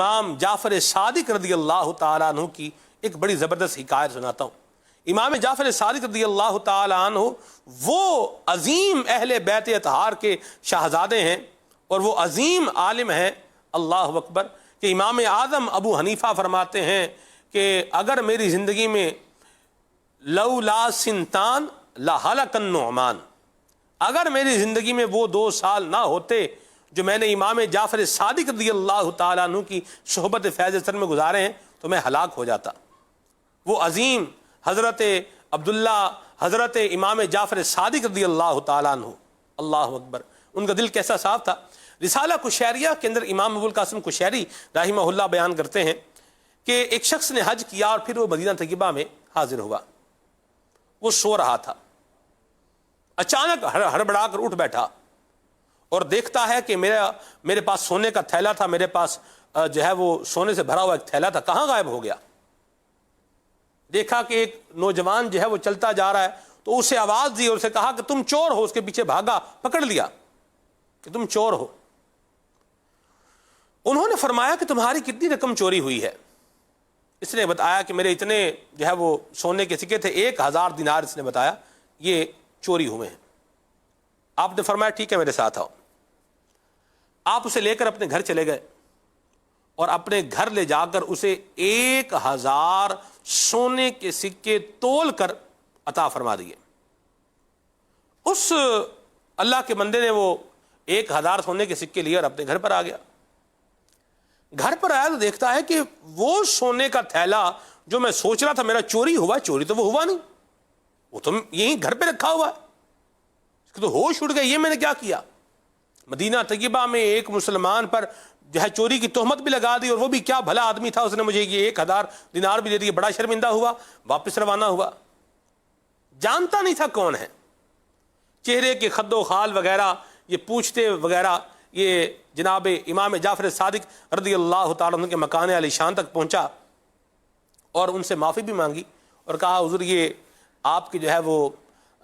امام جعفر صادق رضی اللہ تعالیٰ عنہ کی ایک بڑی زبردست حکایت سناتا ہوں۔ امام جعفر صادق رضی اللہ تعالیٰ عنہ وہ عظیم اہل بیت اطہار کے شہزادے ہیں اور وہ عظیم عالم ہیں، اللہ اکبر، کہ امام اعظم ابو حنیفہ فرماتے ہیں کہ اگر میری زندگی میں لولا سنتان لہلک النعمان، اگر میری زندگی میں وہ 2 سال نہ ہوتے جو میں نے امام جعفر صادق رضی اللہ تعالیٰ عنہ کی صحبت فیض سر میں گزارے ہیں تو میں ہلاک ہو جاتا۔ وہ عظیم حضرت عبداللہ حضرت امام جعفر صادق رضی اللہ تعالیٰ عنہ، اللہ اکبر، ان کا دل کیسا صاف تھا۔ رسالہ کشیریہ کے اندر امام ابو القاسم کشیری رحمہ اللہ بیان کرتے ہیں کہ ایک شخص نے حج کیا اور پھر وہ مدینہ طیبہ میں حاضر ہوا۔ وہ سو رہا تھا، اچانک ہڑبڑا کر اٹھ بیٹھا اور دیکھتا ہے کہ میرے پاس سونے کا تھیلا تھا، میرے پاس جو ہے وہ سونے سے بھرا ہوا ایک تھیلا تھا، کہاں غائب ہو گیا؟ دیکھا کہ ایک نوجوان جو ہے وہ چلتا جا رہا ہے تو اسے آواز دی اور اسے کہا کہ تم چور ہو۔ اس کے پیچھے بھاگا، پکڑ لیا کہ تم چور ہو۔ انہوں نے فرمایا کہ تمہاری کتنی رقم چوری ہوئی ہے؟ اس نے بتایا کہ میرے اتنے جو ہے وہ سونے کے سکے تھے، 1000 دینار اس نے بتایا، یہ چوری ہوئے ہیں۔ آپ نے فرمایا ٹھیک ہے میرے ساتھ آؤ۔ آپ اسے لے کر اپنے گھر چلے گئے اور اپنے گھر لے جا کر اسے 1000 سونے کے سکے تول کر عطا فرما دیے۔ اس اللہ کے بندے نے وہ 1000 سونے کے سکے لیے اور اپنے گھر پر آ گیا۔ گھر پر آیا تو دیکھتا ہے کہ وہ سونے کا تھیلا جو میں سوچ رہا تھا میرا چوری ہوا، چوری تو وہ ہوا نہیں، وہ تو یہیں گھر پہ رکھا ہوا ہے۔ اس کے تو ہوش اڑ گئے، یہ میں نے کیا کیا؟ مدینہ طیبہ میں ایک مسلمان پر جو ہے چوری کی تہمت بھی لگا دی، اور وہ بھی کیا بھلا آدمی تھا، اس نے مجھے یہ 1000 دینار بھی دے دیے۔ بڑا شرمندہ ہوا، واپس روانہ ہوا۔ جانتا نہیں تھا کون ہے، چہرے کے خد و خال وغیرہ، یہ پوچھتے وغیرہ، یہ جناب امام جعفر صادق رضی اللہ تعالیٰ عنہ کے مکان علی شان تک پہنچا اور ان سے معافی بھی مانگی اور کہا حضور یہ آپ کی جو ہے وہ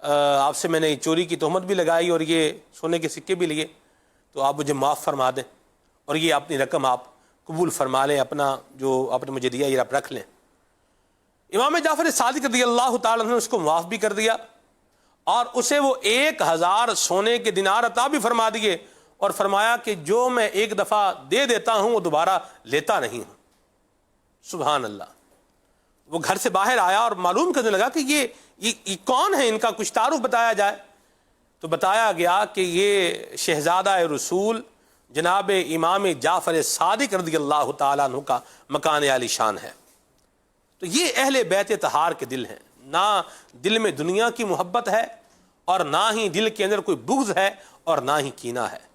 آپ سے میں نے چوری کی تہمت بھی لگائی اور یہ سونے کے سکے بھی لیے، تو آپ مجھے معاف فرما دیں اور یہ اپنی رقم آپ قبول فرما لیں، اپنا جو آپ نے مجھے دیا یہ آپ رکھ لیں۔ امام جعفر صادق رضی اللہ تعالیٰ عنہ نے اس کو معاف بھی کر دیا اور اسے وہ 1000 سونے کے دینار عطا بھی فرما دیے اور فرمایا کہ جو میں ایک دفعہ دے دیتا ہوں وہ دوبارہ لیتا نہیں ہوں۔ سبحان اللہ۔ وہ گھر سے باہر آیا اور معلوم کرنے لگا کہ یہ کون ہے، ان کا کچھ تعارف بتایا جائے۔ تو بتایا گیا کہ یہ شہزادہ رسول جناب امام جعفر صادق رضی اللہ تعالیٰ عنہ کا مکان عالی شان ہے۔ تو یہ اہل بیت طہار کے دل ہیں، نہ دل میں دنیا کی محبت ہے اور نہ ہی دل کے اندر کوئی بغض ہے اور نہ ہی کینہ ہے۔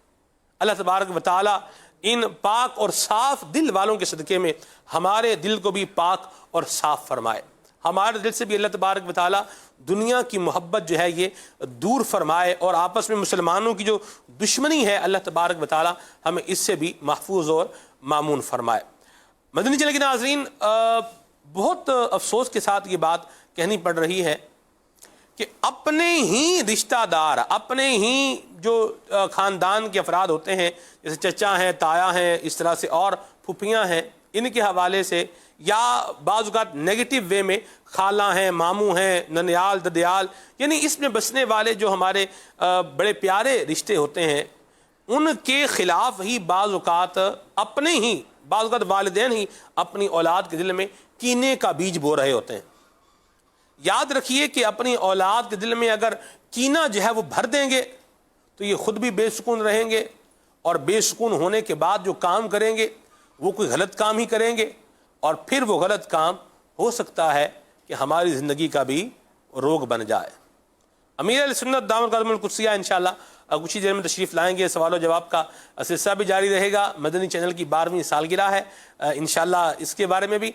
اللہ تبارک و تعالیٰ ان پاک اور صاف دل والوں کے صدقے میں ہمارے دل کو بھی پاک اور صاف فرمائے، ہمارے دل سے بھی اللہ تبارک و تعالیٰ دنیا کی محبت جو ہے یہ دور فرمائے، اور آپس میں مسلمانوں کی جو دشمنی ہے اللہ تبارک و تعالیٰ ہمیں اس سے بھی محفوظ اور مامون فرمائے۔ مدنی چینل کے ناظرین، بہت افسوس کے ساتھ یہ بات کہنی پڑ رہی ہے کہ اپنے ہی رشتہ دار، اپنے ہی جو خاندان کے افراد ہوتے ہیں، جیسے چچا ہیں، تایا ہیں، اس طرح سے اور پھپھیاں ہیں، ان کے حوالے سے یا بعض اوقات نیگیٹو وے میں خالہ ہیں، ماموں ہیں، ننیال، ددیال، یعنی اس میں بسنے والے جو ہمارے بڑے پیارے رشتے ہوتے ہیں، ان کے خلاف ہی بعض اوقات اپنے ہی، بعض اوقات والدین ہی اپنی اولاد کے دل میں کینے کا بیج بو رہے ہوتے ہیں۔ یاد رکھیے کہ اپنی اولاد کے دل میں اگر کینہ جو ہے وہ بھر دیں گے تو یہ خود بھی بے سکون رہیں گے، اور بے سکون ہونے کے بعد جو کام کریں گے وہ کوئی غلط کام ہی کریں گے، اور پھر وہ غلط کام ہو سکتا ہے کہ ہماری زندگی کا بھی روگ بن جائے۔ امیر اہل سنت دامت قدم القدسیہ انشاءاللہ کچھ ہی دیر میں تشریف لائیں گے، سوال و جواب کا سلسلہ بھی جاری رہے گا۔ مدنی چینل کی 12ویں سالگرہ ہے، انشاءاللہ اس کے بارے میں بھی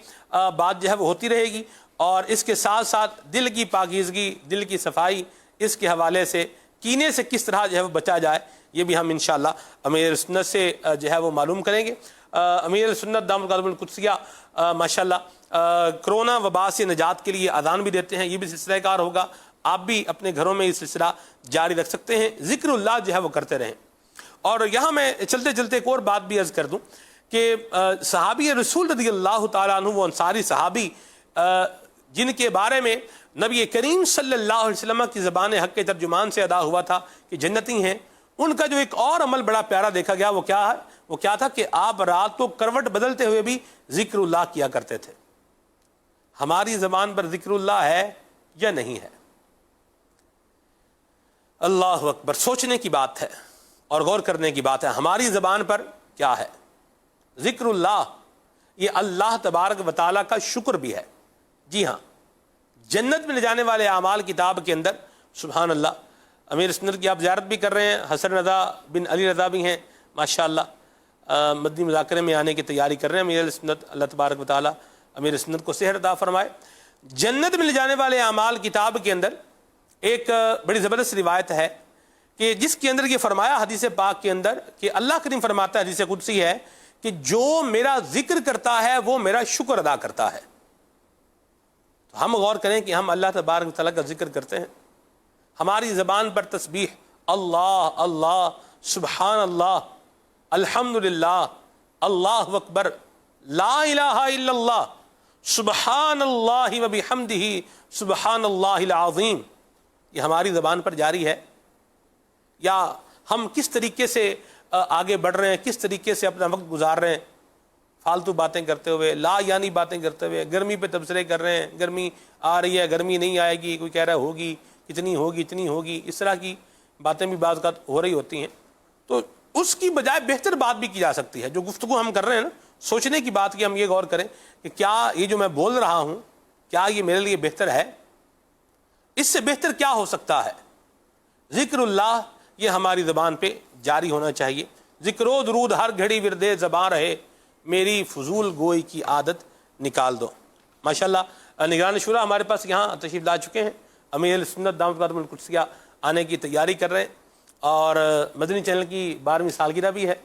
بات جو ہے وہ ہوتی رہے گی، اور اس کے ساتھ ساتھ دل کی پاکیزگی، دل کی صفائی، اس کے حوالے سے کینے سے کس طرح جو ہے وہ بچا جائے، یہ بھی ہم انشاءاللہ امیر سنت سے جو ہے وہ معلوم کریں گے۔ امیر سنت دامت قدم القدسیہ ماشاءاللہ کرونا وبا سے نجات کے لیے اذان بھی دیتے ہیں، یہ بھی سلسلہ کار ہوگا۔ آپ بھی اپنے گھروں میں یہ سلسلہ جاری رکھ سکتے ہیں، ذکر اللہ جو ہے وہ کرتے رہیں۔ اور یہاں میں چلتے چلتے ایک اور بات بھی عرض کر دوں کہ صحابی رسول رضی اللہ تعالیٰ عنہ، وہ انصاری صحابی جن کے بارے میں نبی کریم صلی اللہ علیہ وسلم کی زبان حق کے ترجمان سے ادا ہوا تھا کہ جنتی ہیں، ان کا جو ایک اور عمل بڑا پیارا دیکھا گیا وہ کیا ہے؟ وہ کیا تھا کہ آپ رات کو کروٹ بدلتے ہوئے بھی ذکر اللہ کیا کرتے تھے۔ ہماری زبان پر ذکر اللہ ہے یا نہیں ہے؟ اللہ اکبر، سوچنے کی بات ہے اور غور کرنے کی بات ہے، ہماری زبان پر کیا ہے؟ ذکر اللہ یہ اللہ تبارک و تعالیٰ کا شکر بھی ہے۔ جی ہاں، جنت میں لے جانے والے اعمال کتاب کے اندر سبحان اللہ، امیر سنت کی آپ زیارت بھی کر رہے ہیں، حسن رضا بن علی رضا بھی ہیں ماشاءاللہ، مدنی مذاکرے میں آنے کی تیاری کر رہے ہیں امیر سنت، اللہ تبارک و تعالیٰ امیر سنت کو صحت عطا فرمائے۔ جنت میں لے جانے والے اعمال کتاب کے اندر ایک بڑی زبردست روایت ہے کہ جس کے اندر یہ فرمایا حدیث پاک کے اندر کہ اللہ کریم فرماتا ہے، حدیث قدسی ہے کہ جو میرا ذکر کرتا ہے وہ میرا شکر ادا کرتا ہے۔ تو ہم غور کریں کہ ہم اللہ تبارک و تعالیٰ کا ذکر کرتے ہیں، ہماری زبان پر تسبیح اللہ اللہ، سبحان اللہ، الحمدللہ، اللہ اکبر، لا الہ الا اللہ، سبحان اللہ و بحمدہ، سبحان اللہ العظیم، یہ ہماری زبان پر جاری ہے؟ یا ہم کس طریقے سے آگے بڑھ رہے ہیں، کس طریقے سے اپنا وقت گزار رہے ہیں؟ فالتو باتیں کرتے ہوئے، لا یعنی باتیں کرتے ہوئے، گرمی پہ تبصرے کر رہے ہیں، گرمی آ رہی ہے، گرمی نہیں آئے گی، کوئی کہہ رہا ہوگی، کتنی ہوگی، اتنی ہوگی، اس طرح کی باتیں بھی بعض اوقات ہو رہی ہوتی ہیں۔ تو اس کی بجائے بہتر بات بھی کی جا سکتی ہے، جو گفتگو ہم کر رہے ہیں نا، سوچنے کی بات کی ہم یہ غور کریں کہ کیا یہ جو میں بول رہا ہوں کیا یہ میرے لیے بہتر ہے؟ اس سے بہتر کیا ہو سکتا ہے؟ ذکر اللہ یہ ہماری زبان پہ جاری ہونا چاہیے۔ ذکر و درود ہر گھڑی وردے زباں رہے، میری فضول گوئی کی عادت نکال دو۔ ماشاءاللہ نگران شورا ہمارے پاس یہاں تشریف لا چکے ہیں، امیر سنت دامت برکاتہ القدسیہ آنے کی تیاری کر رہے ہیں، اور مدنی چینل کی 12ویں سالگرہ بھی ہے۔